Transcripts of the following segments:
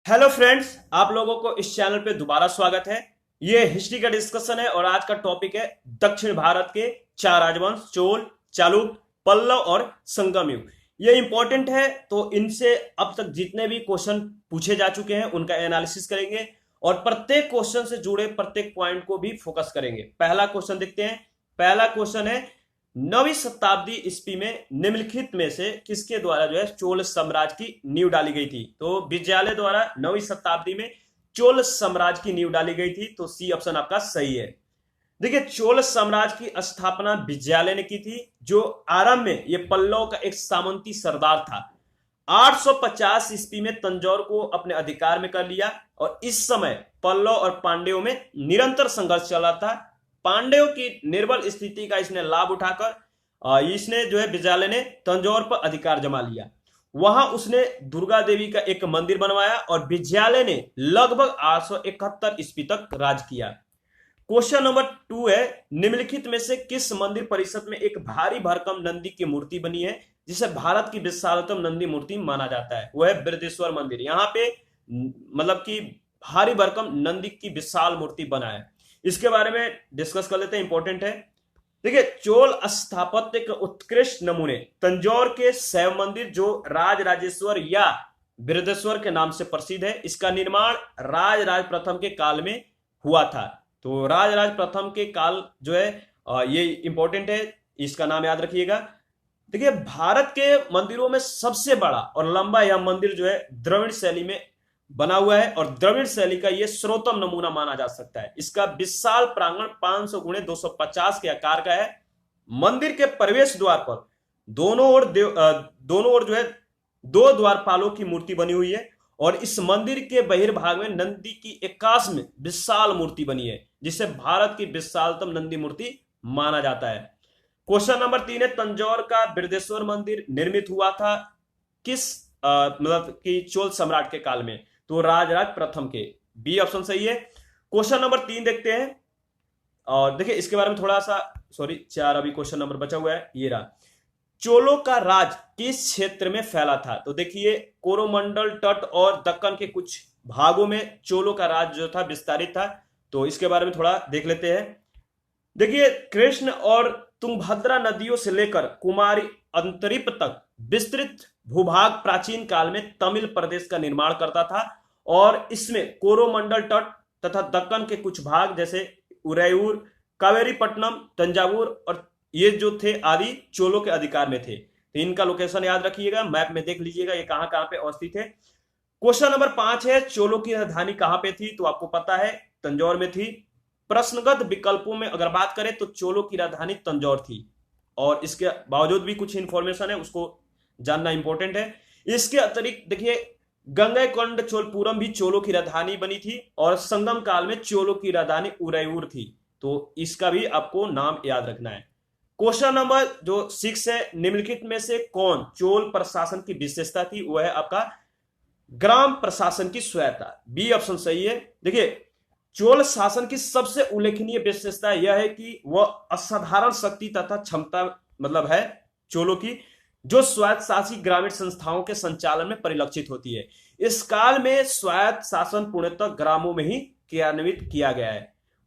Hello friends, आप लोगों को इस चैनल पे दोबारा स्वागत है। ये हिस्ट्री का डिस्कशन है और आज का टॉपिक है दक्षिण भारत के चार राजवंश चोल, चालुक्य, पल्लव और संगम युग। ये इंपॉर्टेंट है, तो इनसे अब तक जितने भी क्वेश्चन पूछे जा चुके हैं उनका एनालिसिस करेंगे और प्रत्येक क्वेश्चन से जुड़े प्रत्येक पॉइंट को भी फोकस करेंगे। पहला क्वेश्चन देखते हैं। पहला क्वेश्चन है, 9वीं शताब्दी ईस्वी में निम्नलिखित में से किसके द्वारा चोल साम्राज्य की नींव डाली गई थी। तो विजयालय द्वारा 9वीं शताब्दी में चोल साम्राज्य की नींव डाली गई थी। तो सी ऑप्शन आपका सही है। देखिए, चोल साम्राज्य की स्थापना विजयालय ने की थी, जो आरंभ में ये पल्लव का एक सामंती सरदार था। 850 ईस्वी में तंजौर को अपने अधिकार में कर लिया और इस समय पल्लव और पांड्यों में निरंतर संघर्ष चल रहा था। पांड्यों की निर्बल स्थिति का इसने लाभ उठाकर इसने विजयालय ने तंजौर पर अधिकार जमा लिया। वहां उसने दुर्गा देवी का एक मंदिर बनवाया और विजयालय ने लगभग 871 ईस्वी तक राज किया। क्वेश्चन नंबर 2 है, निम्नलिखित में से किस मंदिर परिसर में एक भारी भरकम नंदी की मूर्ति बनी है जिसे भारत की विशालतम नंदी मूर्ति माना जाता है। वह है बृहदेश्वर मंदिर। यहाँ पे मतलब कि भारी भरकम नंदी की विशाल मूर्ति बना है। इसके बारे में डिस्कस कर लेते हैं, इंपॉर्टेंट है। देखिए, चोल स्थापत्य के उत्कृष्ट नमूने तंजौर के शैव मंदिर, जो राज राजेश्वर या बृहदेश्वर के नाम से प्रसिद्ध है, इसका निर्माण राज राज प्रथम के काल में हुआ था। तो राज राज प्रथम के काल ये इंपॉर्टेंट है, इसका नाम याद रखिएगा। देखिए, भारत के मंदिरों में सबसे बड़ा और लंबा यह मंदिर द्रविड़ शैली में बना हुआ है और द्रविड़ शैली का यह सर्वोत्तम नमूना माना जा सकता है। इसका विशाल प्रांगण 500 गुणे 250 के आकार का है। मंदिर के प्रवेश द्वार पर दोनों ओर दो द्वारपालों की मूर्ति बनी हुई है और इस मंदिर के बहिर्भाग में नंदी की आकाश में विशाल मूर्ति बनी है, जिसे भारत की विशालतम नंदी मूर्ति माना जाता है। क्वेश्चन नंबर 3 है, तंजौर का बृहदेश्वर मंदिर निर्मित हुआ था किस मतलब कि चोल सम्राट के काल में। तो राजराज प्रथम के। बी ऑप्शन सही है। क्वेश्चन नंबर 3 देखते हैं और देखिए इसके बारे में थोड़ा सा, सॉरी 4 अभी क्वेश्चन नंबर बचा हुआ है। ये रहा, चोलों का राज किस क्षेत्र में फैला था। तो देखिए, कोरोमंडल तट और दक्कन के कुछ भागों में चोलों का राज जो था विस्तारित था। तो इसके बारे में थोड़ा देख लेते हैं। देखिए, कृष्ण और तुंगभद्रा नदियों से लेकर कुमारी अंतरिप तक विस्तृत भूभाग प्राचीन काल में तमिल प्रदेश का निर्माण करता था और इसमें कोरोमंडल तट तथा दक्कन के कुछ भाग जैसे उरैयूर, कावेरीपट्टनम, तंजावुर और ये जो थे आदि चोलों के अधिकार में थे। तो इनका लोकेशन याद रखिएगा, मैप में देख लीजिएगा ये कहां कहां पे अवस्थित है। क्वेश्चन नंबर 5 है, चोलों की राजधानी कहां पे थी। तो आपको पता है तंजौर में थी। प्रश्नगत विकल्पों में अगर बात करें तो चोलों की राजधानी तंजौर थी और इसके बावजूद भी कुछ इंफॉर्मेशन है उसको जानना इंपॉर्टेंट है। इसके अतिरिक्त देखिए, गंगैकोंड चोलपुरम भी चोलों की राजधानी बनी थी और संगम काल में चोलों की राजधानी उरैयूर थी। तो इसका भी आपको नाम याद रखना है। क्वेश्चन नंबर जो 6 है, निम्नलिखित में से कौन चोल प्रशासन की विशेषता थी। वह है आपका ग्राम प्रशासन की स्वायत्ता। बी ऑप्शन सही है। देखिए, चोल शासन की सबसे उल्लेखनीय विशेषता यह है कि वह असाधारण शक्ति तथा क्षमता मतलब है चोलों की, जो स्वायत्त शासी ग्रामीण संस्थाओं के संचालन में परिलक्षित होती है। इस काल में स्वायत्त शासन पूर्णतः ग्रामों में ही क्रियान्वित किया गया है।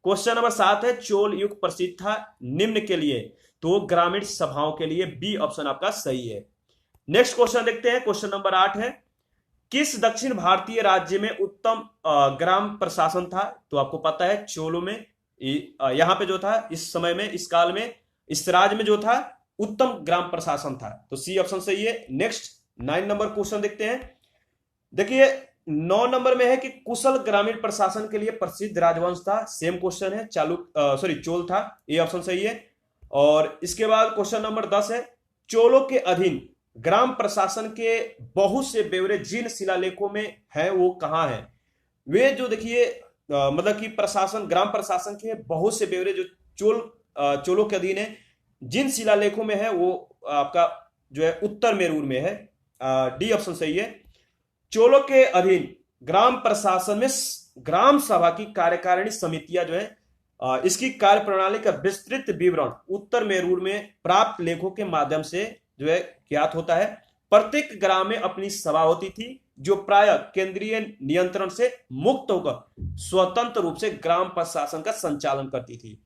क्वेश्चन नंबर 7 है, चोल युग प्रसिद्ध था निम्न के लिए। तो ग्रामीण सभाओं के लिए। बी ऑप्शन आपका सही है। नेक्स्ट क्वेश्चन देखते हैं। क्वेश्चन नंबर 8 है, किस दक्षिण भारतीय राज्य में उत्तम ग्राम प्रशासन था। तो आपको पता है चोलों में यहां पे जो था इस समय में, इस काल में, इस राज्य में जो था उत्तम ग्राम प्रशासन था। तो सी ऑप्शन सही है। नेक्स्ट 9 नंबर क्वेश्चन देखते हैं। देखिए, 9 नंबर में है कि कुशल ग्रामीण प्रशासन के लिए प्रसिद्ध राजवंश था। सेम क्वेश्चन है, चोल था। ए ऑप्शन सही है। और इसके बाद क्वेश्चन नंबर 10 है, चोलों के अधीन ग्राम प्रशासन के बहुत से ब्यौरे जिन शिलालेखों में हैं वो कहां हैं। वे जो देखिए मतलब कि प्रशासन, ग्राम प्रशासन के बहुत से ब्यौरे जो चोलों के अधीन है, जिन शिलालेखों में है वो आपका उत्तर मेरूर में है। डी ऑप्शन सही है। चोलों के अधीन ग्राम प्रशासन में ग्राम सभा की कार्यकारिणी समितियां इसकी कार्य प्रणाली का विस्तृत विवरण उत्तर मेरूर में प्राप्त लेखों के माध्यम से ज्ञात होता है। प्रत्येक ग्राम में अपनी सभा होती थी जो प्रायः केंद्रीय नियंत्रण से मुक्त होकर स्वतंत्र रूप से ग्राम प्रशासन का संचालन करती थी।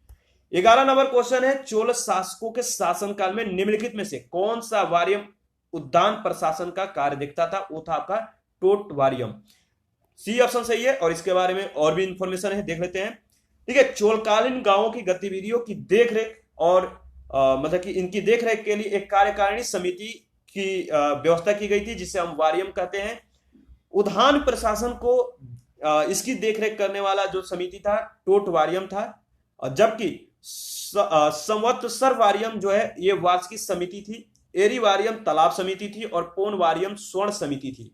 11 नंबर क्वेश्चन है, चोल शासकों के शासनकाल में निम्नलिखित में से कौन सा वारियम उद्यान प्रशासन का कार्य देखता था? वो था आपका टोटवारियम। सी ऑप्शन सही है। और इसके बारे में और भी इंफॉर्मेशन है, देख लेते हैं। ठीक है, चोलकालीन गांवों की गतिविधियों की देखरेख और मतलब कि इनकी देखरेख के लिए एक कार्यकारिणी समिति की व्यवस्था की गई थी, जिसे हम वारियम कहते हैं। उद्यान प्रशासन को इसकी देखरेख करने वाला जो समिति था टोटवारियम था, जबकि संवत्सर वारियम जो है ये वार्षिक समिति थी, एरी वारियम तालाब समिति थी और पोन वारियम स्वर्ण समिति थी।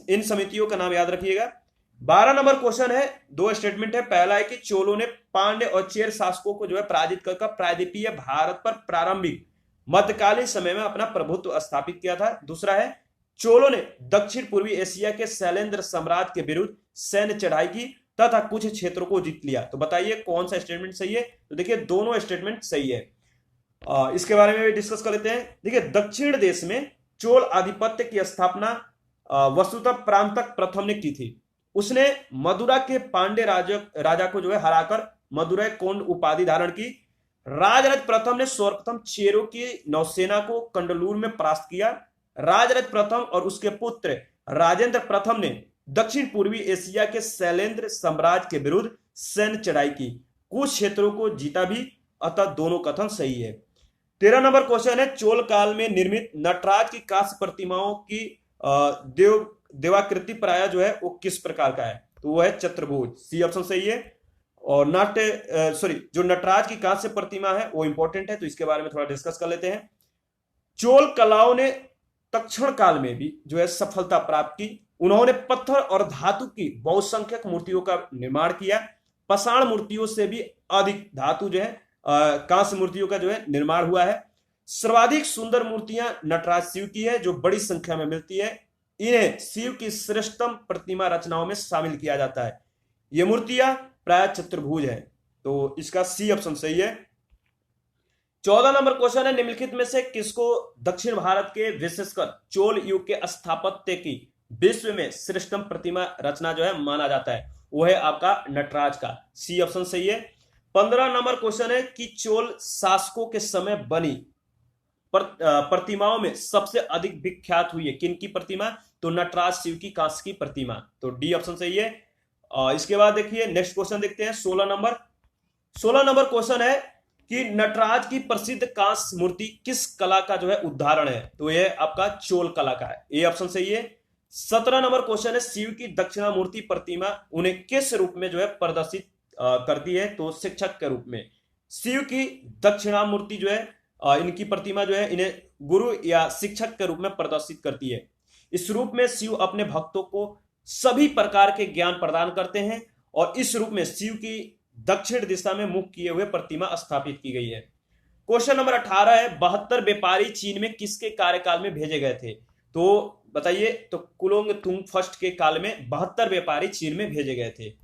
इन समितियों का नाम याद रखिएगा। 12 नंबर क्वेश्चन है, दो स्टेटमेंट है। पहला है कि चोलों ने पांड्य और चेर शासकों को जो है पराजित कर प्रायद्वीपीय भारत पर प्रारंभिक मध्यकालीन समय में अपना प्रभुत्व स्थापित किया था। दूसरा है, चोलों ने दक्षिण पूर्वी एशिया के शैलेंद्र सम्राट के विरुद्ध सैन्य चढ़ाई की तथा कुछ क्षेत्रों को जीत लिया। तो बताइए कौन सा स्टेटमेंट सही है? तो देखिए दोनों स्टेटमेंट सही है। इसके बारे में भी डिस्कस कर लेते हैं। देखिए, दक्षिण देश में चोल आधिपत्य की स्थापना वस्तुतः प्रांतक प्रथम ने की थी। उसने मदुरा के पांडे राजा को जो है हराकर मदुरै कोंड उपाधि धारण की। राजराज प्रथम ने सर्वप्रथम चेरों की नौसेना को कंडलूर में परास्त किया। राजराज प्रथम और उसके पुत्र राजेंद्र प्रथम ने दक्षिण पूर्वी एशिया के शैलेंद्र साम्राज्य के विरुद्ध सैन्य चढ़ाई की, कुछ क्षेत्रों को जीता भी, अतः दोनों कथन सही है। 13 नंबर क्वेश्चन है, चोल काल में निर्मित नटराज की कांस्य प्रतिमाओं की देवाकृति प्राय जो है वो किस प्रकार का है? तो वो है चतुर्भुज। सी ऑप्शन सही है। और जो नटराज की कांस्य प्रतिमा है वो इंपॉर्टेंट है, तो इसके बारे में थोड़ा डिस्कस कर लेते हैं। चोल कलाओं ने तक्षण काल में भी जो है सफलता प्राप्त की। उन्होंने पत्थर और धातु की बहुसंख्यक मूर्तियों का निर्माण किया। पाषाण मूर्तियों से भी अधिक धातु जो है कांस्य मूर्तियों का जो है निर्माण हुआ है। सर्वाधिक सुंदर मूर्तियां नटराज शिव की है, जो बड़ी संख्या में मिलती है। इन्हें शिव की श्रेष्ठतम प्रतिमा रचनाओं में शामिल किया जाता है। ये मूर्तियां प्राय चतुर्भुज है, तो इसका सी ऑप्शन सही है। 14 नंबर क्वेश्चन है, निम्नलिखित में से किसको दक्षिण भारत के विशेषकर चोल युग के स्थापत्य की विश्व में श्रेष्ठतम प्रतिमा रचना जो है माना जाता है? वो है आपका नटराज का। सी ऑप्शन सही है। 15 नंबर क्वेश्चन है कि चोल शासकों के समय बनी प्रतिमाओं में सबसे अधिक विख्यात हुई है किनकी प्रतिमा? तो नटराज शिव की कांस्य की प्रतिमा। तो डी ऑप्शन सही है। इसके बाद देखिए नेक्स्ट क्वेश्चन देखते हैं 16 नंबर क्वेश्चन है कि नटराज की प्रसिद्ध कांस्य मूर्ति किस कला का जो है उदाहरण है? तो यह आपका चोल कला का है। ए ऑप्शन सही है। 17 नंबर क्वेश्चन है, शिव की दक्षिणामूर्ति प्रतिमा उन्हें किस रूप में जो है प्रदर्शित करती है? तो शिक्षक के रूप में। शिव की दक्षिणामूर्ति जो है इनकी प्रतिमा जो है इन्हें गुरु या शिक्षक के रूप में प्रदर्शित करती है। इस रूप में शिव अपने भक्तों को सभी प्रकार के ज्ञान प्रदान करते हैं और इस रूप में शिव की दक्षिण दिशा में मुख किए हुए प्रतिमा स्थापित की गई है। क्वेश्चन नंबर 18 है, 72 व्यापारी चीन में किसके कार्यकाल में भेजे गए थे? तो बताइए। तो कुलोंग तुंग फर्स्ट के काल में 72 व्यापारी चीन में भेजे गए थे।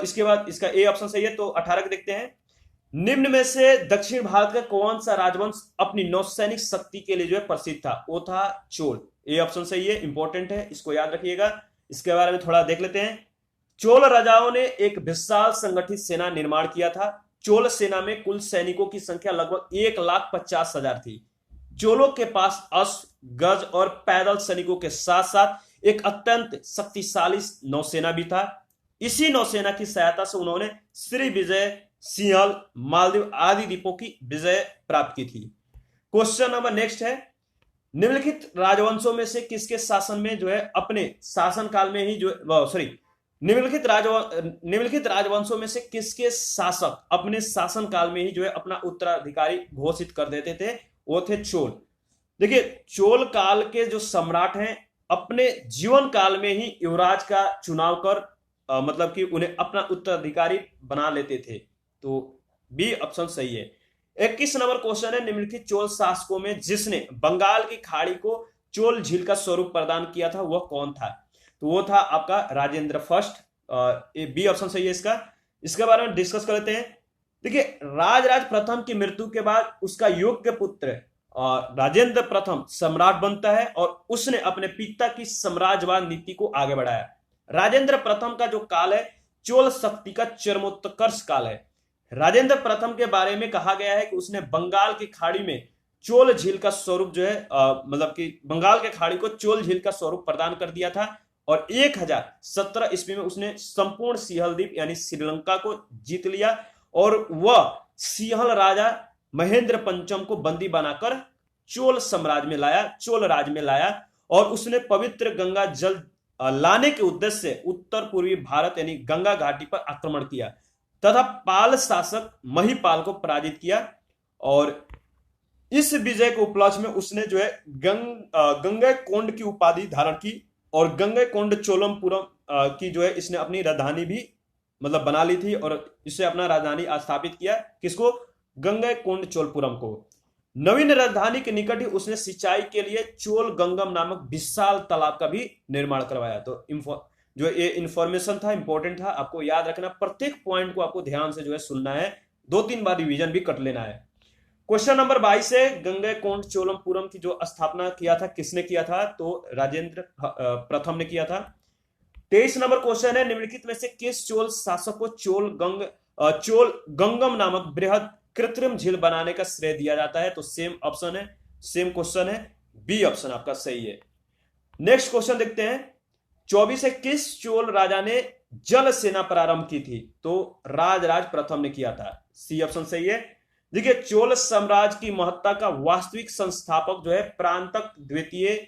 इसके बाद इसका ए ऑप्शन सही है। तो 18 को देखते हैं। निम्न में से दक्षिण भारत का कौन सा राजवंश अपनी नौसैनिक शक्ति के लिए जो है प्रसिद्ध था? वो था चोल। ए ऑप्शन सही है, इंपॉर्टेंट है, इसको याद रखिएगा। इसके बारे में थोड़ा देख लेते हैं। चोल राजाओं ने एक विशाल संगठित सेना निर्माण किया था। चोल सेना में कुल सैनिकों की संख्या लगभग 1,50,000 थी। चोलों के पास अश्व, गज और पैदल सैनिकों के साथ साथ एक अत्यंत शक्तिशाली नौसेना भी था। इसी नौसेना की सहायता से उन्होंने श्री विजय, सिंहल, मालदीव आदि द्वीपों की विजय प्राप्त की थी। क्वेश्चन नंबर नेक्स्ट है, निम्नलिखित राजवंशों में से किसके शासन में जो है अपने शासनकाल में ही निम्नलिखित राजवंशों में से किसके शासक अपने शासनकाल में ही जो है अपना उत्तराधिकारी घोषित कर देते थे? वो थे चोल। देखिए, चोल काल के जो सम्राट हैं अपने जीवन काल में ही युवराज का चुनाव कर मतलब कि उन्हें अपना उत्तराधिकारी बना लेते थे। तो बी ऑप्शन सही है। 21 नंबर क्वेश्चन है, निम्नलिखित चोल शासकों में जिसने बंगाल की खाड़ी को चोल झील का स्वरूप प्रदान किया था वह कौन था? तो वो था आपका राजेंद्र फर्स्ट। बी ऑप्शन सही है इसका। इसके बारे में डिस्कस कर लेते हैं। देखिए, राजराज प्रथम की मृत्यु के बाद उसका योग्य पुत्र राजेंद्र प्रथम सम्राट बनता है और उसने अपने पिता की साम्राज्यवाद नीति को आगे बढ़ाया। राजेंद्र प्रथम का जो काल है चोल शक्ति का चरमोत्कर्ष काल है। राजेंद्र प्रथम के बारे में कहा गया है कि उसने बंगाल की खाड़ी में चोल झील का स्वरूप जो है मतलब कि बंगाल के खाड़ी को चोल झील का स्वरूप प्रदान कर दिया था और 1017 ईस्वी में उसने संपूर्ण सिंहल द्वीप यानी श्रीलंका को जीत लिया और वह सिंहल राजा महेंद्र पंचम को बंदी बनाकर चोल साम्राज्य में लाया, चोल राज में लाया और उसने पवित्र गंगा जल लाने के उद्देश्य से उत्तर पूर्वी भारत यानी गंगा घाटी पर आक्रमण किया तथा पाल शासक महिपाल को पराजित किया और इस विजय के उपलक्ष्य में उसने जो है गंगैकोंड की उपाधि धारण की और गंगैकोंड चोलमपुरम की जो है इसने अपनी राजधानी भी मतलब बना ली थी और इससे अपना राजधानी स्थापित किया। किसको? गंगैकोंड चोलपुरम को। नवीन राजधानी के निकट ही उसने सिंचाई के लिए चोल गंगम नामक विशाल तालाब का भी निर्माण करवाया। तो जो ये इंफॉर्मेशन था इंपॉर्टेंट था, आपको याद रखना, प्रत्येक पॉइंट को आपको ध्यान से जो है सुनना है, 2-3 बार रिवीजन भी कर लेना है। क्वेश्चन नंबर 22 है गंगैकोंड चोलमपुरम की जो स्थापना किया था किसने किया था? तो राजेंद्र प्रथम ने किया था। 23 नंबर क्वेश्चन है निम्नलिखित में से किस चोल शासक को चोल गंगम नामक बृहद कृत्रिम झील बनाने का श्रेय दिया जाता है? तो सेम क्वेश्चन है, बी ऑप्शन आपका सही है। नेक्स्ट क्वेश्चन देखते हैं 24 है किस चोल राजा ने जल सेना प्रारंभ की थी? तो राजराज प्रथम ने किया था, सी ऑप्शन सही है। देखिए चोल साम्राज्य की महत्ता का वास्तविक संस्थापक जो है प्रांतक द्वितीय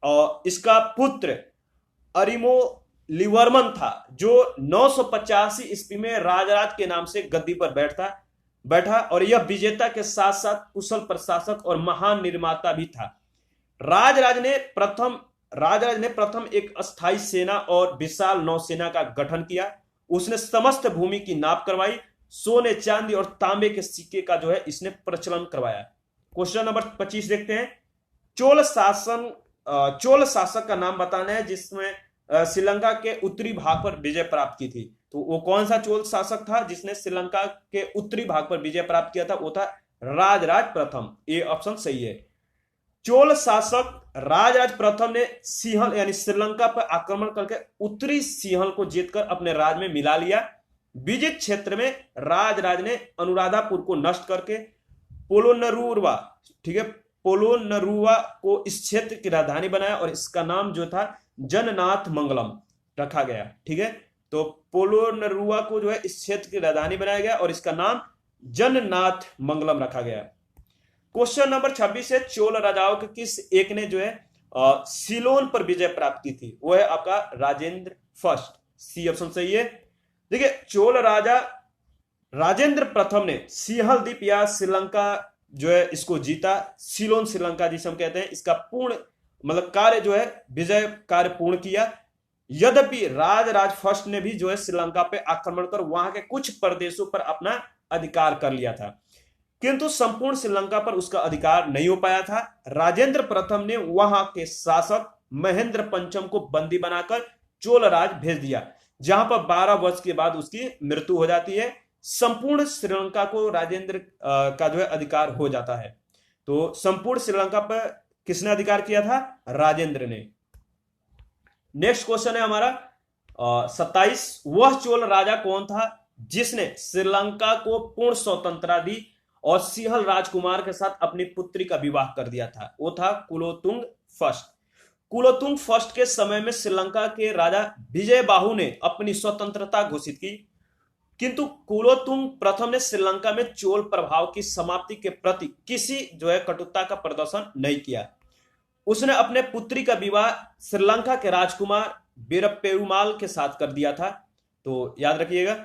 और इसका पुत्र अरिमोलिवर्मन था जो 985 ईस्वी में राजराज के नाम से गद्दी पर बैठा और यह विजेता के साथ साथ कुशल प्रशासक और महान निर्माता भी था। राजराज ने प्रथम एक अस्थायी सेना और विशाल नौसेना का गठन किया। उसने समस्त भूमि की नाप करवाई, सोने चांदी और तांबे के सिक्के का जो है इसने प्रचलन करवाया। क्वेश्चन नंबर 25 देखते हैं चोल शासक का नाम बताना है जिसमें श्रीलंका के उत्तरी भाग पर विजय प्राप्त की थी। तो वो कौन सा चोल शासक था जिसने श्रीलंका के उत्तरी भाग पर विजय प्राप्त किया था? वो था राजराज प्रथम, ए ऑप्शन सही है। चोल शासक राजराज प्रथम ने सिंहल यानी श्रीलंका पर आक्रमण करके उत्तरी सिंहल को जीतकर अपने राज में मिला लिया। विजित क्षेत्र में राजराज ने अनुराधापुर को नष्ट करके पोलोनरुवा को इस क्षेत्र की राजधानी बनाया और इसका नाम जो था जननाथ मंगलम रखा गया। ठीक है, तो पोलोनरुवा को जो है इस क्षेत्र की राजधानी बनाया गया और इसका नाम जननाथ मंगलम रखा गया। क्वेश्चन नंबर 26 है चोल राजाओं के किस एक ने जो है सिलोन पर विजय प्राप्त की थी? वो है आपका राजेंद्र फर्स्ट, सी ऑप्शन सही है। देखिए चोल राजा राजेंद्र प्रथम ने सिंहल द्वीप या श्रीलंका जो है इसको जीता। सिलोन श्रीलंका जिसे हम कहते हैं, इसका पूर्ण मतलब कार्य जो है विजय कार्य पूर्ण किया। यद्यपि राजराज फर्स्ट ने भी जो है श्रीलंका पे आक्रमण कर वहां के कुछ प्रदेशों पर अपना अधिकार कर लिया था, किंतु संपूर्ण श्रीलंका पर उसका अधिकार नहीं हो पाया था। राजेंद्र प्रथम ने वहां के शासक महेंद्र पंचम को बंदी बनाकर चोल राज भेज दिया, जहां पर 12 वर्ष के बाद उसकी मृत्यु हो जाती है। संपूर्ण श्रीलंका को राजेंद्र का जो है अधिकार हो जाता है। तो संपूर्ण श्रीलंका पर किसने अधिकार किया था? राजेंद्र ने। नेक्स्ट क्वेश्चन है हमारा 27, वह चोल राजा कौन था जिसने श्रीलंका को पूर्ण स्वतंत्रता दी और सिंहल राजकुमार के साथ अपनी पुत्री का विवाह कर दिया था? वो था कुलोतुंग फर्स्ट। कुलोतुंग फर्स्ट के समय में श्रीलंका के राजा विजय बाहु ने अपनी स्वतंत्रता घोषित की, किंतु कुलोतुंग प्रथम ने श्रीलंका में चोल प्रभाव की समाप्ति के प्रति किसी जो है कटुता का प्रदर्शन नहीं किया। उसने अपने पुत्री का विवाह श्रीलंका के राजकुमार वीरपेरुमाल के साथ कर दिया था। तो याद रखिएगा।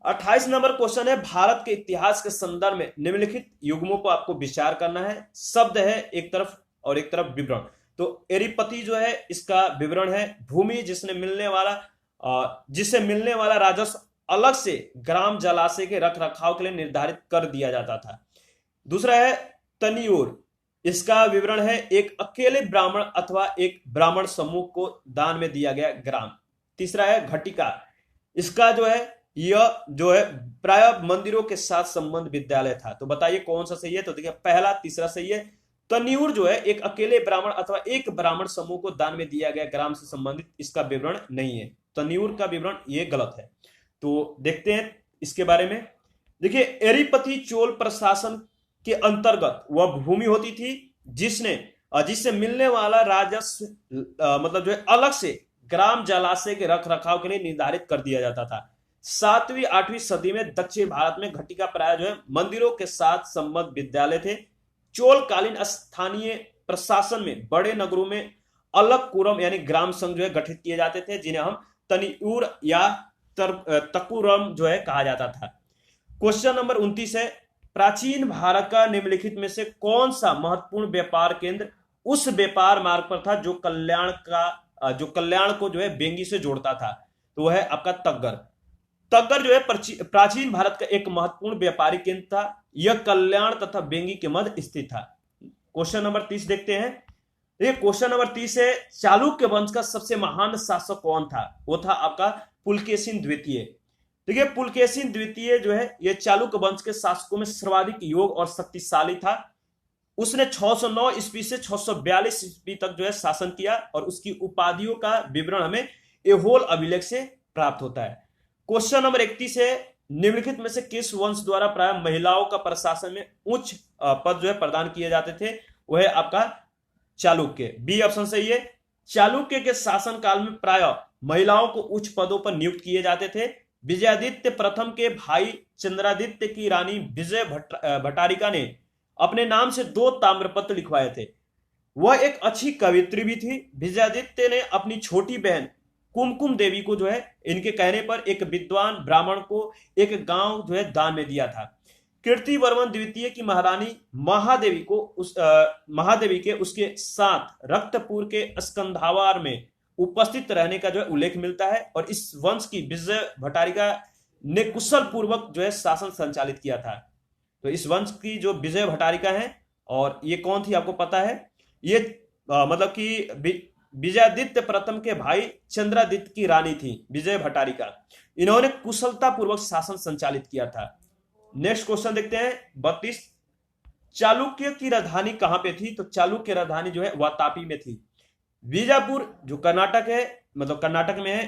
28 नंबर क्वेश्चन है भारत के इतिहास के संदर्भ में निम्नलिखित युग्मों पर आपको विचार करना है। शब्द है एक तरफ और एक तरफ विवरण। तो एरिपति जो है इसका विवरण है भूमि जिससे मिलने वाला राजस्व अलग से ग्राम जलाशय के रख रखाव के लिए निर्धारित कर दिया जाता था। दूसरा है तनियोर, इसका विवरण है एक अकेले ब्राह्मण अथवा एक ब्राह्मण समूह को दान में दिया गया ग्राम। तीसरा है घटिका, इसका जो है यह जो है प्राय मंदिरों के साथ संबंध विद्यालय था। तो बताइए कौन सा सही है? तो देखिए पहला तीसरा सही है। तनिऊर जो है एक अकेले ब्राह्मण अथवा एक ब्राह्मण समूह को दान में दिया गया ग्राम से संबंधित इसका विवरण नहीं है। तनिऊर का विवरण ये गलत है। तो देखते हैं इसके बारे में। देखिए, एरीपति चोल प्रशासन के अंतर्गत वह भूमि होती थी जिससे मिलने वाला राजस्व मतलब जो है अलग से ग्राम जलाशय के रख रखाव के लिए निर्धारित कर दिया जाता था। 7वीं 8वीं सदी में दक्षिण भारत में घटिका प्राय जो है मंदिरों के साथ संबद्ध विद्यालय थे। चोलकालीन स्थानीय प्रशासन में बड़े नगरों में अलग कुरम यानी ग्राम संघ जो है गठित किए जाते थे, जिन्हें हम तनिऊर या तकुरम जो है कहा जाता था। क्वेश्चन नंबर 29 है, प्राचीन भारत का निम्नलिखित में से कौन सा महत्वपूर्ण व्यापार केंद्र उस व्यापार मार्ग पर था जो कल्याण को जो है बेंगी से जोड़ता था? तो वह है आपका तग्गर। तग्गर जो है प्राचीन भारत का एक महत्वपूर्ण व्यापारिक केंद्र था। यह कल्याण तथा बेंगी के मध्य स्थित था। क्वेश्चन नंबर 30 देखते हैं। ये क्वेश्चन नंबर 30 है, चालुक्य वंश का सबसे महान शासक कौन था? वो था आपका पुलकेशिन द्वितीय। देखिए, पुलकेशिन द्वितीय जो है ये चालुक्य वंश के शासकों में सर्वाधिक योग और शक्तिशाली था। उसने 609 ईस्वी से 642 ईस्वी तक जो है शासन किया और उसकी उपाधियों का विवरण हमें एहोल अभिलेख से प्राप्त होता है। क्वेश्चन नंबर 31 है, निम्नलिखित में से किस वंश द्वारा प्राय महिलाओं का प्रशासन में उच्च पद जो है प्रदान किए जाते थे? वह है आपका चालुक्य। बी ऑप्शन सही है। चालुक्य के शासन काल में प्राय महिलाओं को उच्च पदों पर नियुक्त किए जाते थे। विजयादित्य प्रथम के भाई चंद्रादित्य की रानी विजय भट्टारिका ने अपने नाम से 2 ताम्रपत्र लिखवाए थे। वह एक अच्छी कवित्री भी थी। विजयादित्य ने अपनी छोटी बहन कुमकुम देवी को जो है इनके कहने पर एक विद्वान ब्राह्मण को एक गांव जो है दान में दिया था। कीर्तिवर्मन द्वितीय की महारानी महादेवी के उसके साथ रक्तपुर के स्कंधावार में उपस्थित रहने का जो है उल्लेख मिलता है और इस वंश की विजय भट्टारिका ने कुशल पूर्वक जो है शासन संचालित किया था। तो इस वंश की जो विजय भट्टारिका है, और ये कौन थी आपको पता है? ये मतलब कि विजयादित्य प्रथम के भाई चंद्रादित्य की रानी थी विजय भट्टारिका। इन्होंने कुशलता पूर्वक शासन संचालित किया था। नेक्स्ट क्वेश्चन देखते हैं 32। चालुक्य की राजधानी कहां पे थी? तो चालुक्य की राजधानी जो है वातापी में थी। बीजापुर जो कर्नाटक है, मतलब कर्नाटक में है,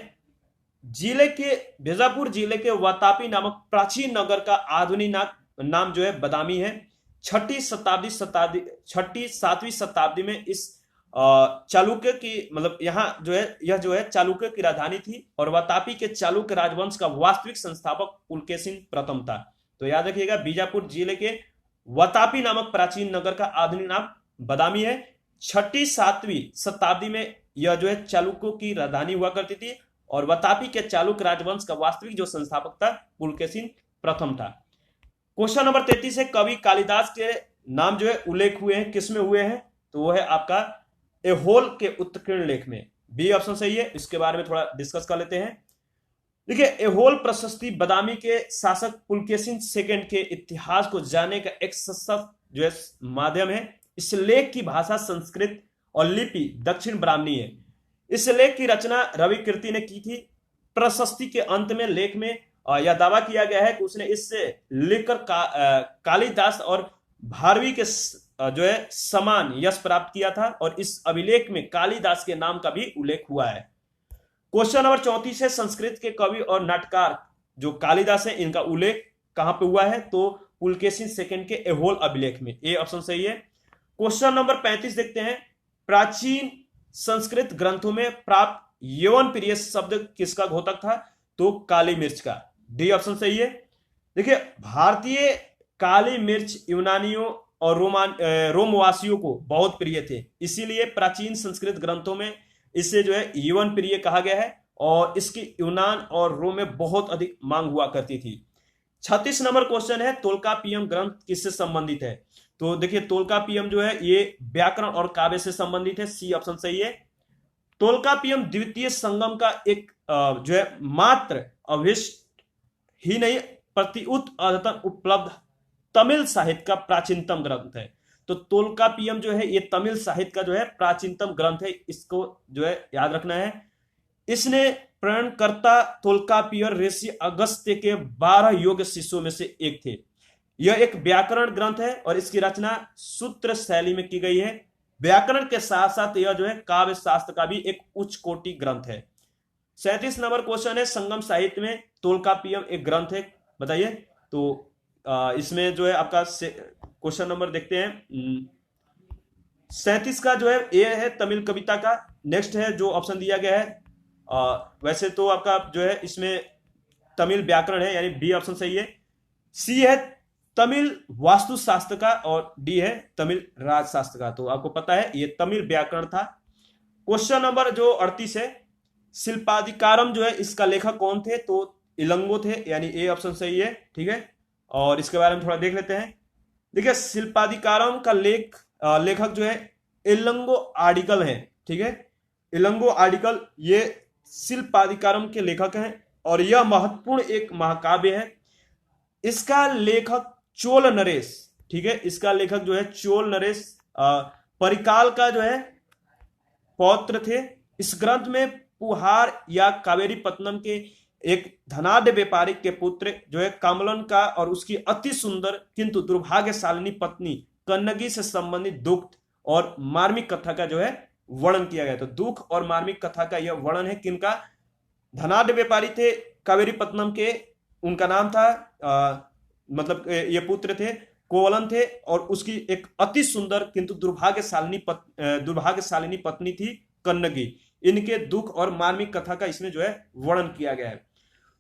बीजापुर जिले के वातापी नामक प्राचीन नगर का आधुनिक नाम जो है बदामी है। 6वीं 7वीं शताब्दी में इस चालुक्य की मतलब यह जो है चालुक्य की राजधानी थी और वातापी के चालुक्य राजवंश का वास्तविक संस्थापक पुलकेशिन प्रथम था। तो याद रखिएगा, बीजापुर जिले के वातापी नामक प्राचीन नगर का आधुनिक नाम बदामी है। 6वीं 7वीं शताब्दी में यह जो है चालुक्यों की राजधानी हुआ करती थी और वातापी के चालुक्य राजवंश का वास्तविक जो संस्थापक था पुलकेशिन प्रथम था। क्वेश्चन नंबर 33 है, कवि कालिदास के नाम जो है उल्लेख हुए हैं, किसमें हुए हैं? तो वो है आपका एहोल के उत्कीर्ण लेख में। बी ऑप्शन सही है। इसके बारे में थोड़ा डिस्कस कर लेते हैं। देखिए, एहोल प्रशस्ति बदामी के शासक पुलकेशिन सेकंड के इतिहास को जानने का एक सशक्त जो है माध्यम है। इस लेख की भाषा संस्कृत और लिपि दक्षिण ब्राह्मणी है। इस लेख की रचना रवि कीर्ति ने की थी। प्रशस्ति के अंत में लेख में यह दावा किया गया है कि उसने इससे लिखकर कालिदास और भारवी के जो है समान यश प्राप्त किया था और इस अभिलेख में कालिदास के नाम का भी उल्लेख हुआ है। क्वेश्चन नंबर 34 है, संस्कृत के कवि और नाटककार जो कालिदास है इनका उल्लेख कहां पे हुआ है? तो पुलकेशिन सेकंड के एहोल अभिलेख में। ए ऑप्शन सही है। क्वेश्चन नंबर 35 देखते हैं, प्राचीन संस्कृत ग्रंथों में प्राप्त यौवन प्रिय शब्द किसका घोतक था? तो काली मिर्च का। डी ऑप्शन सही है। देखिए, भारतीय काली मिर्च यूनानियों और रोमवासियों को बहुत प्रिय थे, इसीलिए प्राचीन संस्कृत ग्रंथों में इसे जो है यौवन प्रिय कहा गया है और इसकी यूनान और रोम में बहुत अधिक मांग हुआ करती थी। 36 नंबर क्वेश्चन है, तोल्कापियम ग्रंथ किससे संबंधित है? तो देखिए, तोल्कापियम जो है ये व्याकरण और काव्य से संबंधित है। सी ऑप्शन सही है। तोल्कापियम द्वितीय संगम का एक जो है मात्र अवशिष्ट ही नहीं प्रत्युत अद्यतन उपलब्ध तमिल साहित्य का प्राचीनतम ग्रंथ है। तो तोल्कापियम जो है ये तमिल साहित्य का जो है प्राचीनतम ग्रंथ है, इसको जो है याद रखना है। इसने प्रणयनकर्ता तोल्कापियर ऋषि अगस्त्य के 12 योग्य शिष्यों में से एक थे। यह एक व्याकरण ग्रंथ है और इसकी रचना सूत्र शैली में की गई है। व्याकरण के साथ साथ यह जो है काव्य शास्त्र का भी एक उच्च कोटि ग्रंथ है। 37 नंबर क्वेश्चन है, संगम साहित्य में तोल्काप्पियम एक ग्रंथ है, बताइए। तो इसमें जो है आपका क्वेश्चन नंबर देखते हैं 37 का जो है ये है तमिल कविता का। नेक्स्ट है जो ऑप्शन दिया गया है वैसे तो आपका जो है इसमें तमिल व्याकरण है, यानी बी ऑप्शन सही है। सी है तमिल वास्तुशास्त्र का और डी है तमिल राजशास्त्र का। तो आपको पता है ये तमिल व्याकरण था। क्वेश्चन नंबर जो 38 है, शिल्पाधिकारम जो है इसका लेखक कौन थे? तो इलंगो थे, यानी ए ऑप्शन सही है, ठीक है। और इसके बारे में थोड़ा देख लेते हैं। देखिए शिल्पाधिकारम का लेखक जो है इलंगो आर्टिकल है, ठीक है। इलंगो आर्टिकल ये शिल्पाधिकारम के लेखक हैं और यह महत्वपूर्ण एक महाकाव्य है। इसका लेखक चोल नरेश, ठीक है। इसका लेखक जो है चोल नरेश परिकाल का जो है पौत्र थे। इस ग्रंथ में पुहार या कावेरी पत्तनम के एक धनाढ्य व्यापारी के पुत्र जो है कमलन का और उसकी अति सुंदर किंतु दुर्भाग्यशालिनी पत्नी कन्नगी से संबंधित दुख और मार्मिक कथा का जो है वर्णन किया गया। तो दुख और मार्मिक कथा का यह वर्णन है किनका? धनाढ्य व्यापारी थे कावेरी पत्तनम के, उनका नाम था मतलब ये पुत्र थे कोवलन थे और उसकी एक अति सुंदर किंतु दुर्भाग्यशालिनी पत्नी थी कन्नगी। इनके दुख और मार्मिक कथा का इसमें जो है वर्णन किया गया है।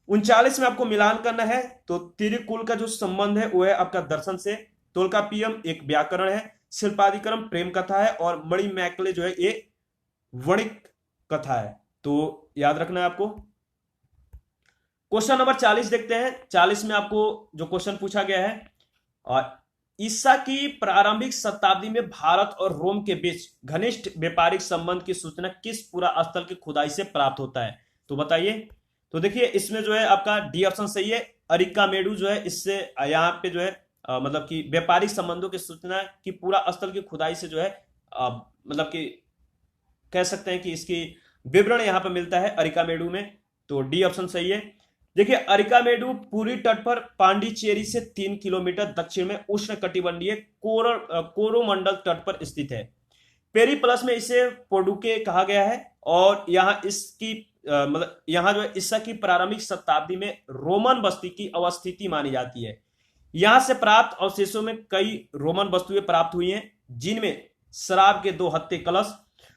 39 में आपको मिलान करना है। तो तिरुकुल का जो संबंध है वो है आपका दर्शन से, तोल्काप्पियम एक व्याकरण है, शिल्पाधिकारम प्रेम कथा है और मणिमेकले जो है ये वणिक कथा है। तो याद रखना है आपको। क्वेश्चन नंबर 40 देखते हैं। 40 में आपको जो क्वेश्चन पूछा गया है, ईसा की प्रारंभिक शताब्दी में भारत और रोम के बीच घनिष्ठ व्यापारिक संबंध की सूचना किस पुरा स्थल की खुदाई से प्राप्त होता है? तो बताइए। तो देखिए इसमें जो है आपका डी ऑप्शन सही है, अरिकामेडु जो है इससे यहाँ पे जो है मतलब कि व्यापारिक संबंधों की सूचना की पूरा स्थल की खुदाई से जो है मतलब कि कह सकते हैं कि इसकी विवरण यहाँ पर मिलता है अरिकामेडु में। तो डी ऑप्शन सही है। देखिए अरिकामेडु पूरी तट पर पांडिचेरी से 3 किलोमीटर दक्षिण में उष्ण कटिबंधीय कोरोमंडल तट पर स्थित है। पेरीप्लस में इसे पोडुके कहा गया है और यहाँ इसकी मतलब यहाँ जो है ईसा की प्रारंभिक शताब्दी में रोमन बस्ती की अवस्थिति मानी जाती है। यहां से प्राप्त अवशेषों में कई रोमन वस्तुएं प्राप्त हुई हैं, जिनमें शराब के 2 हत्थे कलश,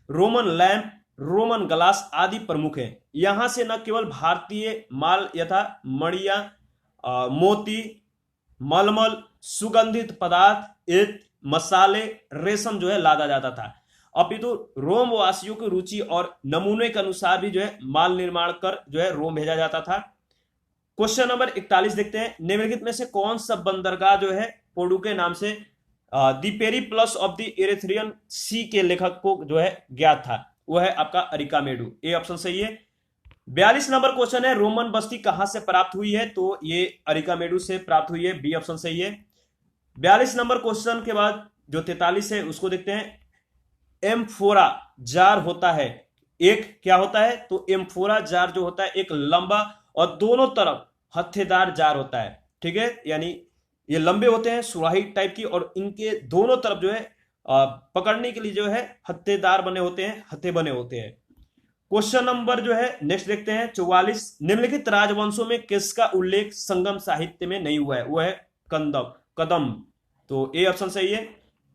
रोमन लैंप, रोमन ग्लास आदि प्रमुख हैं। यहां से न केवल भारतीय माल यथा मणिया, मोती, मलमल, सुगंधित पदार्थ, ईंट, मसाले, रेशम जो है लादा जाता था, अपितु रोम वासियों की रुचि और नमूने के अनुसार भी जो है माल निर्माण कर जो है रोम भेजा जाता था। क्वेश्चन नंबर 41 देखते हैं। निम्नलिखित में से कौन सा बंदरगाह जो है पोडुके नाम से दी पेरीप्लस ऑफ द इरेथ्रियन सी के लेखक को जो है ज्ञात था? वो है आपका अरिकामेडु, ए ऑप्शन सही है। 42 नंबर क्वेश्चन है, रोमन बस्ती कहां से प्राप्त हुई है? तो ये अरिकामेडु से प्राप्त हुई है, बी ऑप्शन सही है। 42 नंबर क्वेश्चन के बाद जो 43 है उसको देखते हैं। एम्फोरा जार होता है एक, क्या होता है? तो एम्फोरा जार जो होता है एक लंबा और दोनों तरफ हत्थेदार जार होता है, ठीक है। यानी ये लंबे होते हैं सुराही टाइप की और इनके दोनों तरफ जो है पकड़ने के लिए जो है हत्थेदार बने होते हैं, हत्थे बने होते हैं। क्वेश्चन नंबर जो है नेक्स्ट देखते हैं 44। निम्नलिखित राजवंशों में किसका उल्लेख संगम साहित्य में नहीं हुआ है? वो है कदम। तो ए ऑप्शन सही है।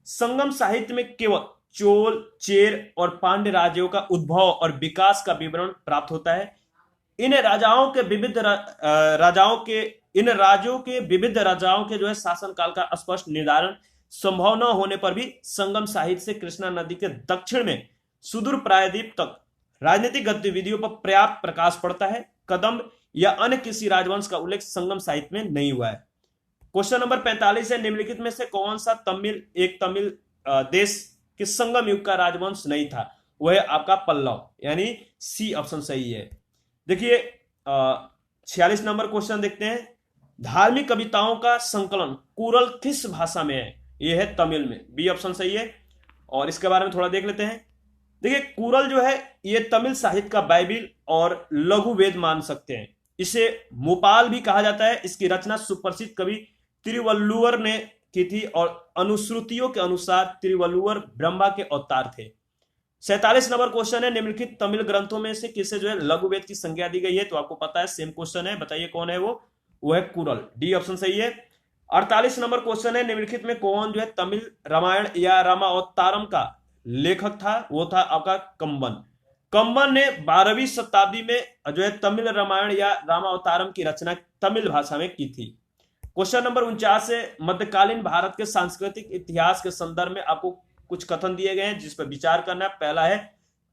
संगम साहित्य में केवल चोल, चेर और पांड्य राज्यों का उद्भव और विकास का विवरण प्राप्त होता है। इन राज्यों के विविध राजाओं के जो है शासनकाल का स्पष्ट निर्धारण संभव न होने पर भी संगम साहित्य से कृष्णा नदी के दक्षिण में सुदूर प्रायद्वीप तक राजनीतिक गतिविधियों पर पर्याप्त प्रकाश पड़ता है। कदम्ब या अन्य किसी राजवंश का उल्लेख संगम साहित्य में नहीं हुआ है। क्वेश्चन नंबर 45 है। निम्नलिखित में से कौन सा तमिल देश के संगम युग का राजवंश नहीं था? वह है आपका पल्लव, यानी सी ऑप्शन सही है। देखिए 46 नंबर क्वेश्चन देखते हैं। धार्मिक कविताओं का संकलन कुरल किस भाषा में है? यह है तमिल में, बी ऑप्शन सही है। और इसके बारे में थोड़ा देख लेते हैं। देखिए कुरल जो है ये तमिल साहित्य का बाइबिल और लघु वेद मान सकते हैं। इसे मुपाल भी कहा जाता है। इसकी रचना सुप्रसिद्ध कवि तिरुवल्लुवर ने की थी और अनुश्रुतियों के अनुसार तिरुवल्लुवर ब्रह्मा के अवतार थे। 47 नंबर क्वेश्चन है, निम्नलिखित तमिल ग्रंथों में से किसे जो है लघु वेद की संज्ञा दी गई है? तो आपको पता है, सेम क्वेश्चन है, बताइए कौन है वो है कुरल, डी ऑप्शन सही है। 48 नंबर क्वेश्चन है, निम्नलिखित में कौन जो है तमिल रामायण या रामावतारम का लेखक था? वो था आपका कंबन। कंबन ने 12वीं शताब्दी में जो है तमिल रामायण या रामावतारम की रचना तमिल भाषा में की थी। क्वेश्चन नंबर 49 है, मध्यकालीन भारत के सांस्कृतिक इतिहास के संदर्भ में आपको कुछ कथन दिए गए हैं जिस पर विचार करना है। पहला है,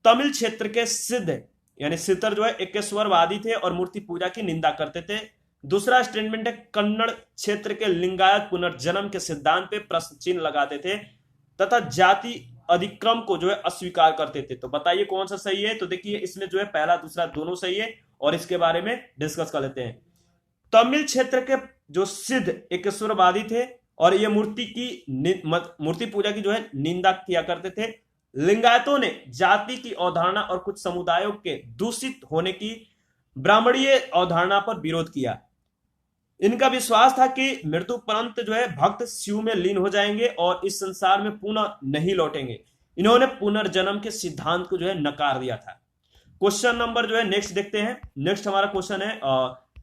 तमिल क्षेत्र के सिद्ध यानी सितर जो है एकेश्वरवादी थे और मूर्ति पूजा की निंदा करते थे। दूसरा स्टेटमेंट है, कन्नड़ क्षेत्र के लिंगायत पुनर्जन्म के सिद्धांत पे प्रश्न चिन्ह लगाते थे तथा जाति अधिक्रम को जो है अस्वीकार करते थे। तो बताइए कौन सा सही है? तो देखिए इसमें जो है पहला दूसरा दोनों सही है और इसके बारे में डिस्कस कर लेते हैं। तमिल क्षेत्र के जो सिद्ध एकेश्वरवादी थे और ये मूर्ति पूजा की जो है निंदा किया करते थे। लिंगायतों ने जाति की अवधारणा और कुछ समुदायों के दूषित होने की ब्राह्मणीय अवधारणा पर विरोध किया। इनका विश्वास था कि मृत्युपरंत जो है भक्त शिव में लीन हो जाएंगे और इस संसार में पुनः नहीं लौटेंगे। इन्होंने पुनर्जन्म के सिद्धांत को जो है नकार दिया था। क्वेश्चन नंबर जो है नेक्स्ट देखते हैं। नेक्स्ट हमारा क्वेश्चन है,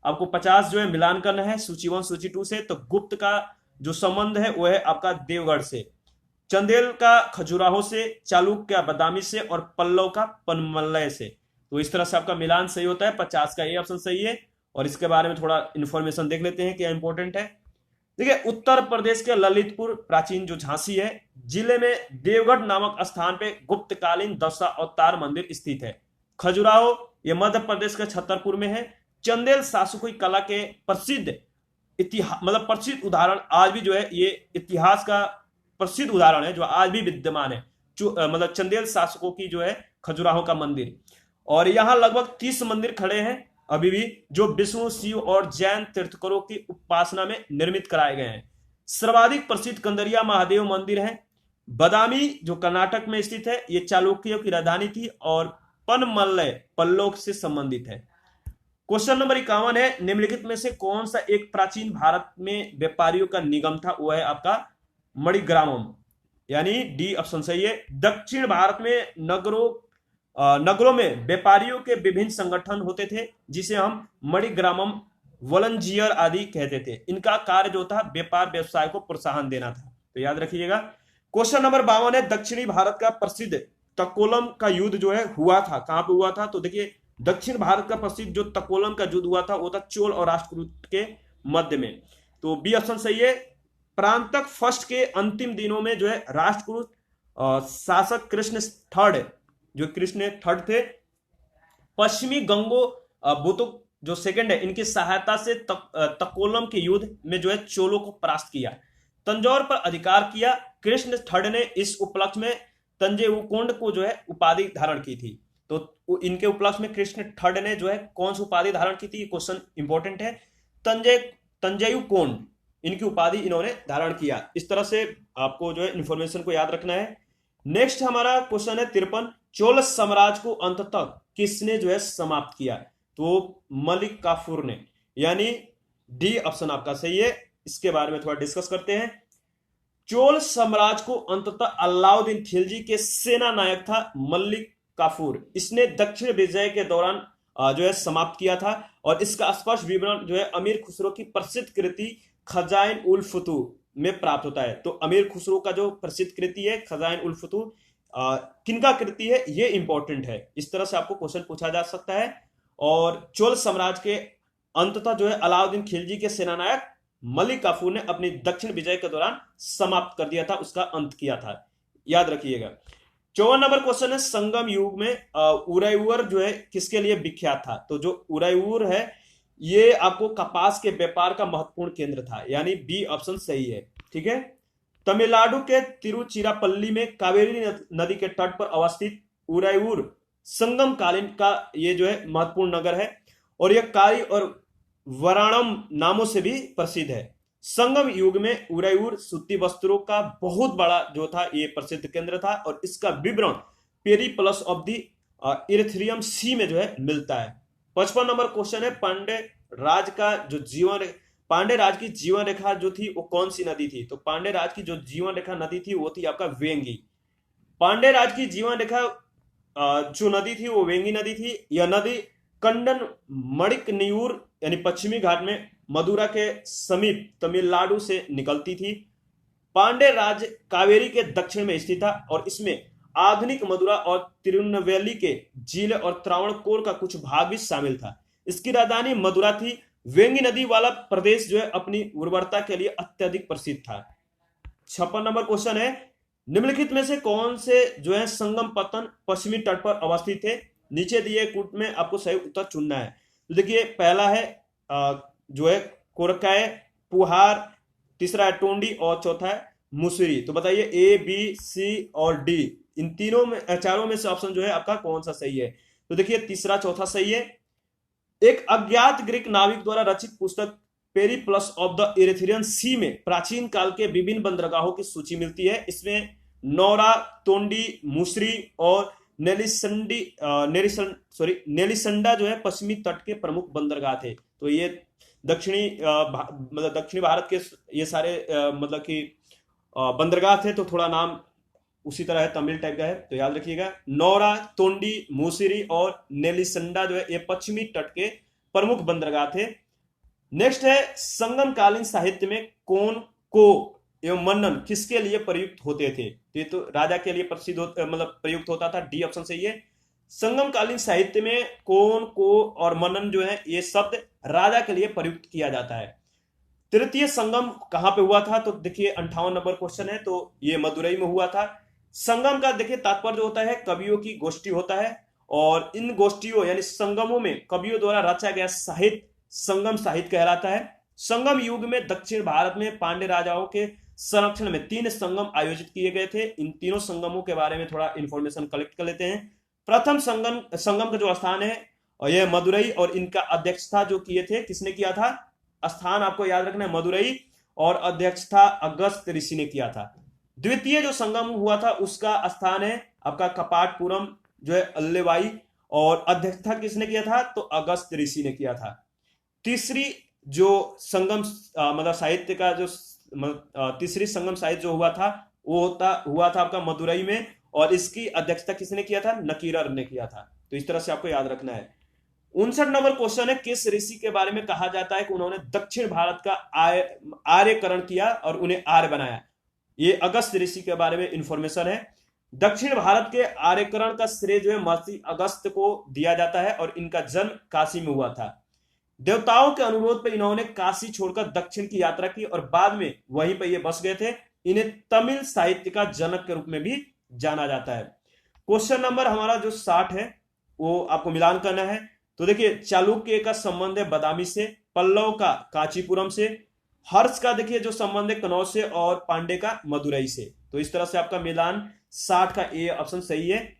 आपको 50 जो है मिलान करना है सूची 1 सूची 2 से। तो गुप्त का जो संबंध है वो है आपका देवगढ़ से, चंदेल का खजुराहो से, चालुक्य का बदामी से और पल्लव का पनमल्लय से। तो इस तरह से आपका मिलान सही होता है। 50 का ए ऑप्शन सही है। और इसके बारे में थोड़ा इंफॉर्मेशन देख लेते हैं क्या इंपॉर्टेंट है। देखिए, उत्तर प्रदेश के ललितपुर प्राचीन जो झांसी है जिले में देवगढ़ नामक स्थान पे गुप्तकालीन दशावतार मंदिर स्थित है। खजुराहो ये मध्य प्रदेश के छतरपुर में है। चंदेल शासकों की कला के प्रसिद्ध प्रसिद्ध उदाहरण आज भी जो है ये इतिहास का प्रसिद्ध उदाहरण है जो आज भी विद्यमान है। चंदेल शासकों की जो है खजुराहो का मंदिर, और यहाँ लगभग 30 मंदिर खड़े हैं अभी भी, जो विष्णु, शिव और जैन तीर्थंकरों की उपासना में निर्मित कराए गए हैं। सर्वाधिक प्रसिद्ध कंदरिया महादेव मंदिर है। बदामी जो कर्नाटक में स्थित है, ये चालुक्यों की राजधानी थी और पनमल्लय पल्लव से संबंधित है। क्वेश्चन नंबर 51 है, निम्नलिखित में से कौन सा एक प्राचीन भारत में व्यापारियों का निगम था? वो है आपका मणिग्रामम, यानी डी ऑप्शन सही है। दक्षिण भारत में नगरों में व्यापारियों के विभिन्न संगठन होते थे जिसे हम मणिग्रामम, वॉलंटियर आदि कहते थे। इनका कार्य जो था व्यापार व्यवसाय को प्रोत्साहन देना था, तो याद रखिएगा। क्वेश्चन नंबर 52 है, दक्षिणी भारत का प्रसिद्ध तकोलम का युद्ध जो है हुआ था, कहां पे हुआ था? तो देखिए, दक्षिण भारत का प्रसिद्ध जो तकोलम का युद्ध हुआ था वो था चोल और राष्ट्रकूट के मध्य में। तो बी ऑप्शन सही है। प्रांतक फर्स्ट के अंतिम दिनों में जो है राष्ट्रकूट शासक कृष्ण थर्ड थे, पश्चिमी गंगो बुतुक जो सेकंड है, इनकी सहायता से तकोलम के युद्ध में जो है चोलों को परास्त किया, तंजौर पर अधिकार किया। कृष्ण थर्ड ने इस उपलक्ष्य में तंजौर को जो है उपाधि धारण की थी। तो इनके उपलक्ष्य में कृष्ण थर्ड ने जो है कौन सी उपाधि धारण की थी? क्वेश्चन इंपॉर्टेंट है। तंजौर इनकी उपाधि इन्होंने धारण किया। इस तरह से आपको जो है इंफॉर्मेशन को याद रखना है। नेक्स्ट हमारा क्वेश्चन है 53, चोल साम्राज्य को अंततः किसने जो है समाप्त किया? तो मलिक काफूर ने, यानी डी ऑप्शन आपका सही है। इसके बारे में थोड़ा डिस्कस करते हैं। चोल साम्राज्य को अंततः अलाउद्दीन खिलजी के सेना नायक था मलिक काफूर, इसने दक्षिण विजय के दौरान जो है समाप्त किया था। और इसका स्पष्ट विवरण जो है अमीर खुसरो की प्रसिद्ध कृति खजाइन उल फुतूह में प्राप्त होता है। तो अमीर खुसरो का जो प्रसिद्ध कृति है खजाइन उल फुतूह, किनका कृति है ये इंपॉर्टेंट है। इस तरह से आपको क्वेश्चन पूछा जा सकता है। और चोल साम्राज्य के अंततः जो है अलाउद्दीन खिलजी के सेनानायक मलिक काफूर ने अपनी दक्षिण विजय के दौरान समाप्त कर दिया था, उसका अंत किया था, याद रखिएगा। 54 नंबर क्वेश्चन है, संगम युग में उरैयूर जो है किसके लिए विख्यात था? तो जो उरैयूर है ये आपको कपास के व्यापार का महत्वपूर्ण केंद्र था, यानी बी ऑप्शन सही है। ठीक है। तमिलनाडु के तिरुचिरापल्ली में कावेरी नदी के तट पर अवस्थित उरैयूर संगम कालीन का ये जो है महत्वपूर्ण नगर है और यह कारी और वराणम नामों से भी प्रसिद्ध है। संगम युग में उरैयूर सूती वस्त्रों का बहुत बड़ा जो था ये प्रसिद्ध केंद्र था और इसका विवरण पेरिप्लस ऑफ द इरेथ्रियम सी में जो है मिलता है। 55 नंबर क्वेश्चन है, पांड्य राज का जो जीवन पांड्य राज की जीवन रेखा जो थी वो कौन सी नदी थी? तो पांड्य राज की जो जीवन रेखा नदी थी वो थी आपका वेंगी। पांड्य राज की जीवन रेखा जो नदी थी वो वेंगी नदी थी। यह नदी कंडन मणिकनियूर यानी पश्चिमी घाट में मदुरा के समीप तमिलनाडु से निकलती थी। पांड्य राज कावेरी के दक्षिण में स्थित था और इसमें आधुनिक मदुरा और तिरुनेलवेली के जिले और त्रावणकोर का कुछ भाग भी शामिल था। इसकी राजधानी मदुरा थी। वेंगी नदी वाला प्रदेश जो है अपनी उर्वरता के लिए अत्यधिक प्रसिद्ध था। 56 नंबर क्वेश्चन है, निम्नलिखित में से कौन से जो है संगम पत्तन पश्चिमी तट पर अवस्थित थे? नीचे दिए कूट में आपको सही उत्तर चुनना है। तो देखिए पहला है जो है कोरकाय पुहार, तीसरा है टोंडी और चौथा है मुसरी। तो बताइए ए बी सी और डी इन तीनों में चारों में से ऑप्शन जो है आपका कौन सा सही है? तो देखिए तीसरा चौथा सही है। एक अज्ञात ग्रीक नाविक द्वारा रचित पुस्तक पेरिप्लस ऑफ द इरेथ्रियन सी में प्राचीन काल के विभिन्न बंदरगाहों की सूची मिलती है। इसमें नौरा, तोंडी, मुसरी और नेलिसंडा जो है पश्चिमी तट के प्रमुख बंदरगाह थे। तो ये दक्षिणी भारत के ये सारे मतलब कि बंदरगाह थे। तो थोड़ा नाम उसी तरह है, तमिल टाइप का है, तो याद रखिएगा। नौरा, तोंडी, मुसिरी और नेलिसंडा जो है ये पश्चिमी तट के प्रमुख बंदरगाह थे। नेक्स्ट है संगम कालीन साहित्य में कौन को एवं मनन किसके लिए प्रयुक्त होते थे? तो ये तो राजा के लिए प्रसिद्ध मतलब प्रयुक्त होता था। डी ऑप्शन सही है। संगम कालीन साहित्य में कौन को और मनन जो है ये शब्द राजा के लिए प्रयुक्त किया जाता है। तृतीय संगम कहां पे हुआ था? तो देखिए 58 नंबर क्वेश्चन है, तो ये मदुरई में हुआ था। संगम का देखिए तात्पर्य जो होता है कवियों की गोष्ठी होता है और इन गोष्ठियों यानी संगमों में कवियों द्वारा रचा गया साहित्य संगम साहित्य कहलाता है। संगम युग में दक्षिण भारत में पांड्य राजाओं के संरक्षण में 3 संगम आयोजित किए गए थे। इन तीनों संगमों के बारे में थोड़ा इंफॉर्मेशन कलेक्ट कर लेते हैं। प्रथम संगम का जो स्थान है और यह मदुरई और इनका अध्यक्षता जो किए थे किसने किया था? स्थान आपको याद रखना है मदुरई और अध्यक्षता अगस्त ऋषि ने किया था। द्वितीय जो संगम हुआ था उसका स्थान है आपका कपाटपुरम जो है अल्लेवाई और अध्यक्षता किसने किया था? तो अगस्त ऋषि ने किया था। तीसरी जो संगम मतलब साहित्य का जो तीसरी संगम साहित्य जो हुआ था वो हुआ था आपका मदुरई में और इसकी अध्यक्षता किसने किया था? नकीरर ने किया था। तो इस तरह से आपको याद रखना है। 59 नंबर क्वेश्चन है, किस ऋषि के बारे में कहा जाता है कि उन्होंने दक्षिण भारत का आर्यकरण किया और उन्हें आर्य बनाया? ये अगस्त ऋषि के बारे में इंफॉर्मेशन है। दक्षिण भारत के आर्यकरण का श्रेय जो है महर्षि अगस्त को दिया जाता है और इनका जन्म काशी में हुआ था। देवताओं के अनुरोध पर इन्होंने काशी छोड़कर दक्षिण की यात्रा की और बाद में वहीं पर ये बस गए थे। इन्हें तमिल साहित्य का जनक के रूप में भी जाना जाता है। क्वेश्चन नंबर हमारा जो 60 है वो आपको मिलान करना है। तो देखिए चालुक्य का संबंध है बदामी से, पल्लव का कांचीपुरम से, हर्ष का देखिए जो संबंध है कनौज से और पांडे का मदुरई से। तो इस तरह से आपका मिलान 60 का ए ऑप्शन सही है।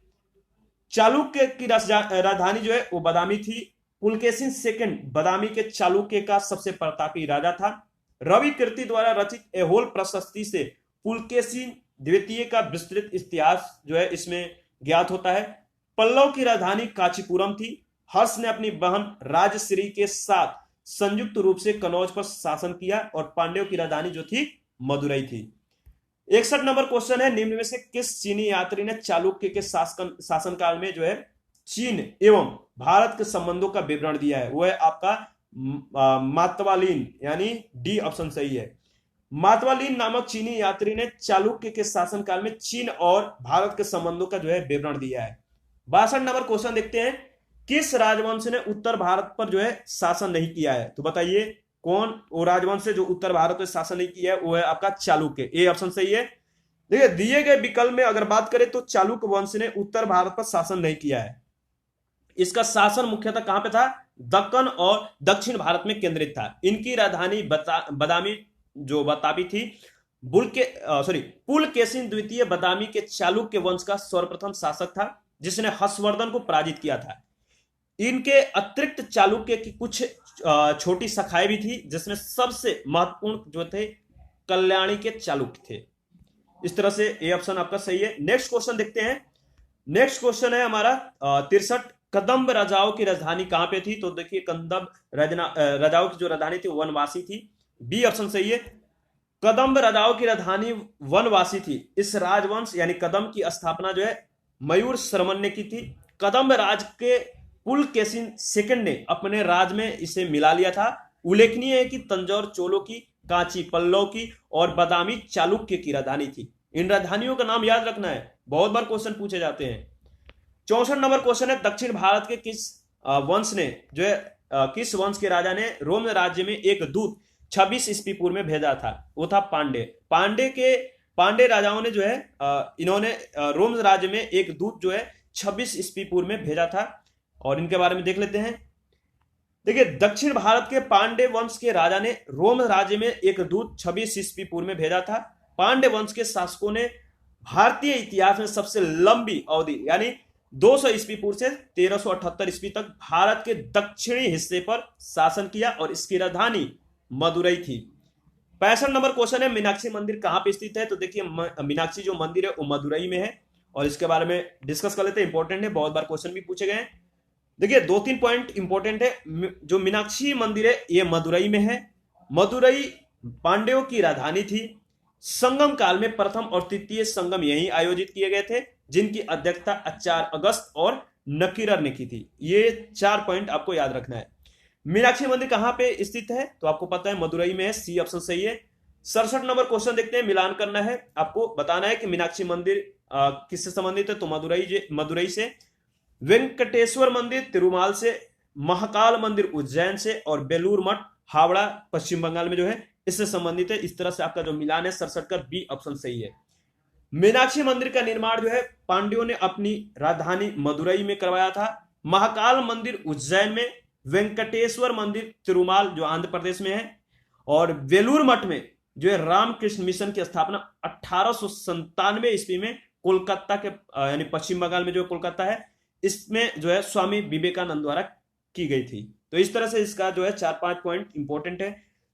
चालुक्य की राजधानी जो है वो बदामी थी। पुलकेशिन सेकंड बदामी के चालुक्य का सबसे प्रतापी राजा था। रवि कीर्ति द्वारा रचित एहोल प्रशस्ति से पुलकेशिन द्वितीय का विस्तृत इतिहास जो है इसमें ज्ञात होता है। पल्लव की राजधानी कांचीपुरम थी। हर्ष ने अपनी बहन राजश्री के साथ संयुक्त रूप से कनौज पर शासन किया और पांड्यों की राजधानी जो थी मदुरई थी। 61 नंबर क्वेश्चन है, निम्न में से किस चीनी यात्री ने चालुक्य के शासनकाल में जो है चीन एवं भारत के संबंधों का विवरण दिया है? वो है आपका मातवालीन, यानी डी ऑप्शन सही है। मातवालीन नामक चीनी यात्री ने चालुक्य के शासनकाल में चीन और भारत के संबंधों का जो है विवरण दिया है। 62 नंबर क्वेश्चन देखते हैं, किस राजवंश ने उत्तर भारत पर जो है शासन नहीं किया है? तो बताइए कौन वो राजवंश है जो उत्तर भारत पर शासन नहीं किया है? वो है आपका चालुक्य, ए ऑप्शन सही है। देखिए दिए गए विकल्प में अगर बात करें तो चालुक्य वंश ने उत्तर भारत पर शासन नहीं किया है। इसका शासन मुख्यतः कहां पे था? दक्कन और दक्षिण भारत में केंद्रित था। इनकी राजधानी बदामी जो बताबी थी। पुलकेशिन द्वितीय बदामी के चालुक्य वंश का सर्वप्रथम शासक था जिसने हर्षवर्धन को पराजित किया था। इनके अतिरिक्त चालुक्य की कुछ छोटी शाखाएं भी थी जिसमें सबसे महत्वपूर्ण जो थे कल्याणी के चालुक्य थे। इस तरह से ए ऑप्शन आपका सही है। नेक्स्ट क्वेश्चन देखते हैं। नेक्स्ट क्वेश्चन है हमारा 63, कदम्ब राजाओं की राजधानी कहां पे थी? तो देखिए कदम्ब राजाओं की जो राजधानी थी वनवासी थी। बी ऑप्शन सही है। कदम्ब राजाओं की राजधानी वनवासी थी। इस राजवंश यानी कदम्ब की स्थापना जो है मयूर शर्मन ने की थी। कदम्ब राज के पुलकेशिन सेकंड ने अपने राज में इसे मिला लिया था। उल्लेखनीय है कि तंजौर चोलों की, कांची पल्लव की और बादामी चालुक्य की राजधानी थी। इन राजधानियों का नाम याद रखना है, बहुत बार क्वेश्चन पूछे जाते हैं। 64 नंबर क्वेश्चन है, दक्षिण भारत के किस वंश ने जो है किस वंश के राजा ने रोम राज्य में एक दूत 26 ईस्वी पूर्व में भेजा था? वो था पांडे। पांडे राजाओं ने जो है इन्होंने रोम राज्य में एक दूत जो है 26 ईस्वी पूर्व में भेजा था, और इनके बारे में देख लेते हैं। देखिए, दक्षिण भारत के पांडे वंश के राजा ने रोम राज्य में एक दूत 26 ईस्वी पूर्व में भेजा था। पांडे वंश के शासकों ने भारतीय इतिहास में सबसे लंबी अवधि यानी 200 ईस्वी पूर्व से 1378 ईस्वी तक भारत के दक्षिणी हिस्से पर शासन किया और इसकी राजधानी मदुरई थी। 65 नंबर क्वेश्चन है, मीनाक्षी मंदिर कहां पे स्थित है? तो देखिए, मीनाक्षी जो मंदिर है वो मदुरई में है, और इसके बारे में डिस्कस कर लेते हैं, इंपॉर्टेंट है, बहुत बार क्वेश्चन भी पूछे गए हैं। देखिए, 2-3 पॉइंट इंपॉर्टेंट है। जो मीनाक्षी मंदिर है ये मदुरई में है। मदुरई पांड्यों की राजधानी थी। संगम काल में प्रथम और तृतीय संगम यहीं आयोजित किए गए थे, जिनकी अध्यक्षता आचार्य अगस्त और नकीरर ने की थी। ये 4 पॉइंट आपको याद रखना है। मीनाक्षी मंदिर कहां पे स्थित है? तो आपको पता है मदुरई में है, सी ऑप्शन सही है। 67 नंबर क्वेश्चन देखते हैं, मिलान करना है, आपको बताना है कि मीनाक्षी मंदिर किससे संबंधित है? तो मदुरई से। वेंकटेश्वर मंदिर तिरुमाल से, महाकाल मंदिर उज्जैन से, और बेलूर मठ हावड़ा पश्चिम बंगाल में जो है इससे संबंधित है। इस तरह से आपका जो मिलान है 67 का बी ऑप्शन सही है। मीनाक्षी मंदिर का निर्माण जो है पांड्यों ने अपनी राजधानी मदुरई में करवाया था। महाकाल मंदिर उज्जैन में, वेंकटेश्वर मंदिर तिरुमाल जो आंध्र प्रदेश में है, और वेलूर मठ में जो है रामकृष्ण मिशन की स्थापना 1897 ईस्वी में कोलकाता के यानी पश्चिम बंगाल में जो कोलकाता है इसमें जो है स्वामी विवेकानंद द्वारा की गई थी। तो इस तरह से इसका जो है 4-5 पॉइंट इंपॉर्टेंट है।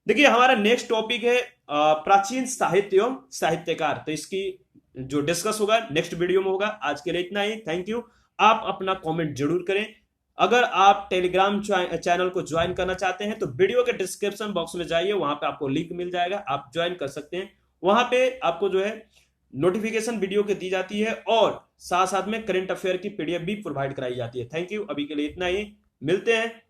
देखिए, हमारा नेक्स्ट टॉपिक है प्राचीन साहित्य एवं साहित्यकार। तो इसकी जो डिस्कस होगा नेक्स्ट वीडियो में होगा। आज के लिए इतना ही, थैंक यू। आप अपना कमेंट जरूर करें। अगर आप टेलीग्राम चैनल को ज्वाइन करना चाहते हैं तो वीडियो के डिस्क्रिप्शन बॉक्स में जाइए, वहां पे आपको लिंक मिल जाएगा, आप ज्वाइन कर सकते हैं। वहां पे आपको जो है नोटिफिकेशन वीडियो की दी जाती है, और साथ साथ में करंट अफेयर की पीडीएफ भी प्रोवाइड कराई जाती है। थैंक यू, अभी के लिए इतना ही, मिलते हैं